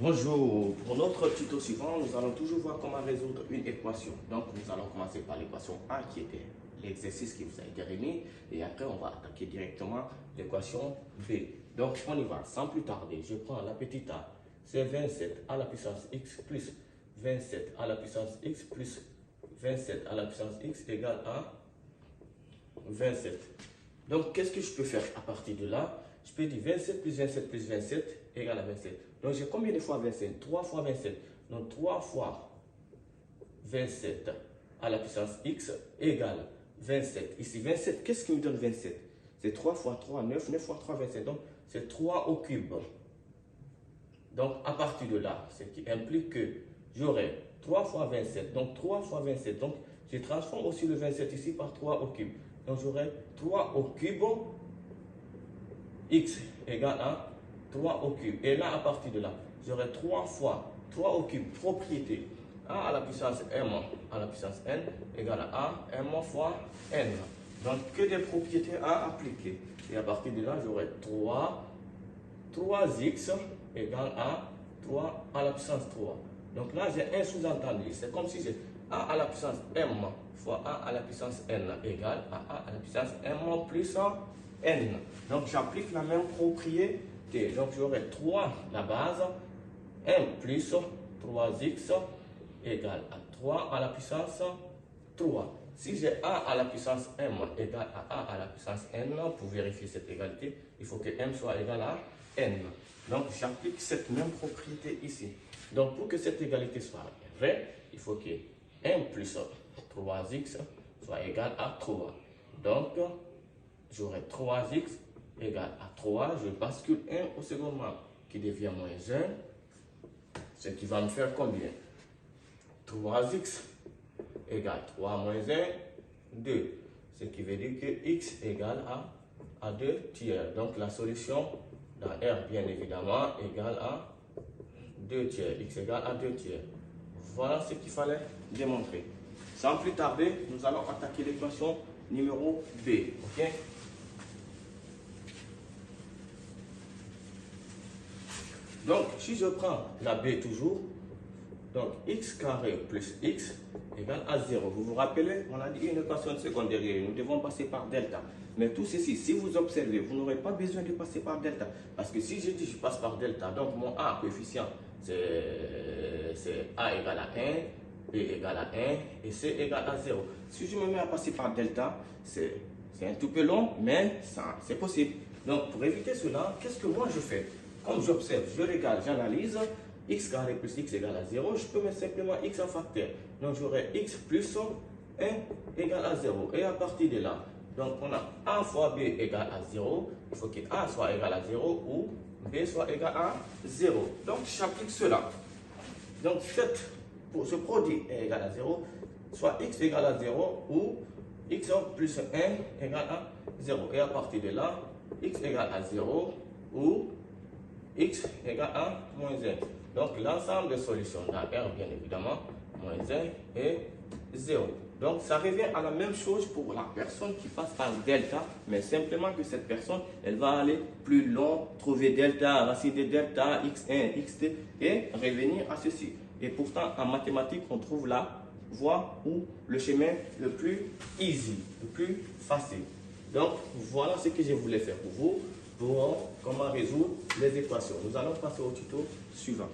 Bonjour, pour notre tuto suivant, nous allons toujours voir comment résoudre une équation. Donc, nous allons commencer par l'équation A qui était l'exercice qui vous a été remis et après, on va attaquer directement l'équation B. Donc, on y va sans plus tarder. Je prends la petite a, c'est 27 à la puissance x plus 27 à la puissance x plus 27 à la puissance x égale à 27. Donc, qu'est-ce que je peux faire à partir de là? Je peux dire 27 plus 27 plus 27 égale à 27. Donc, j'ai combien de fois 27? 3 fois 27. Donc, 3 fois 27 à la puissance x égale 27. Ici, 27, qu'est-ce qui me donne 27? C'est 3 fois 3, 9. 9 fois 3, 27. Donc, c'est 3 au cube. Donc, à partir de là, ce qui implique que j'aurai 3 fois 27. Donc, 3 fois 27. Donc, je transforme aussi le 27 ici par 3 au cube. Donc, j'aurai 3 au cube x égale à 3 au cube. Et là, à partir de là, j'aurai 3 fois 3 au cube, propriété a à la puissance m à la puissance n égale à m fois n. Donc, que des propriétés à appliquer. Et à partir de là, j'aurai 3x égale à 3 à la puissance 3. Donc là, j'ai un sous-entendu. C'est comme si j'ai a à la puissance m fois a à la puissance n égale à a à la puissance m plus n. Donc, j'applique la même propriété. Donc, j'aurai 3 la base, m plus 3x égale à 3 à la puissance 3. Si j'ai a à la puissance m égale à a à la puissance n, pour vérifier cette égalité, il faut que m soit égal à n. Donc, j'applique cette même propriété ici. Donc, pour que cette égalité soit vraie, il faut que m plus 3x soit égal à 3. Donc, j'aurai 3x égale à 3. Je bascule 1 au second membre qui devient moins 1. Ce qui va me faire combien? 3x égale 3 moins 1, 2. Ce qui veut dire que x égale à 2 tiers. Donc, la solution dans R, bien évidemment, égale à 2 tiers. X égale à 2 tiers. Voilà ce qu'il fallait démontrer. Sans plus tarder, nous allons attaquer l'équation numéro B. OK? Donc, si je prends la B toujours, donc x carré plus x égale à 0. Vous vous rappelez, on a dit une équation de seconde derrière, nous devons passer par delta. Mais tout ceci, si vous observez, vous n'aurez pas besoin de passer par delta. Parce que si je dis je passe par delta, donc mon A coefficient, c'est A égale à 1, B égale à 1 et C égale à 0. Si je me mets à passer par delta, c'est un tout peu long, mais c'est possible. Donc, pour éviter cela, qu'est-ce que moi je fais? Comme j'observe, je regarde, j'analyse, x carré plus x égale à 0, je peux mettre simplement x en facteur. Donc j'aurai x plus 1 égale à 0. Et à partir de là, donc on a a fois b égale à 0. Il faut que a soit égal à 0 ou b soit égal à 0. Donc j'applique cela. Donc pour ce produit est égal à 0, soit x égale à 0 ou x plus 1 égale à 0. Et à partir de là, x égale à 0 ou x égale à moins 1. Donc, l'ensemble des solutions dans R, bien évidemment, moins 1 et 0. Donc, ça revient à la même chose pour la personne qui passe par delta, mais simplement que cette personne, elle va aller plus long, trouver delta, racine de delta, x1, xt, et revenir à ceci. Et pourtant, en mathématiques, on trouve la voie ou le chemin le plus easy, le plus facile. Donc, voilà ce que je voulais faire pour vous, pour comment résoudre les équations. Nous allons passer au tuto suivant.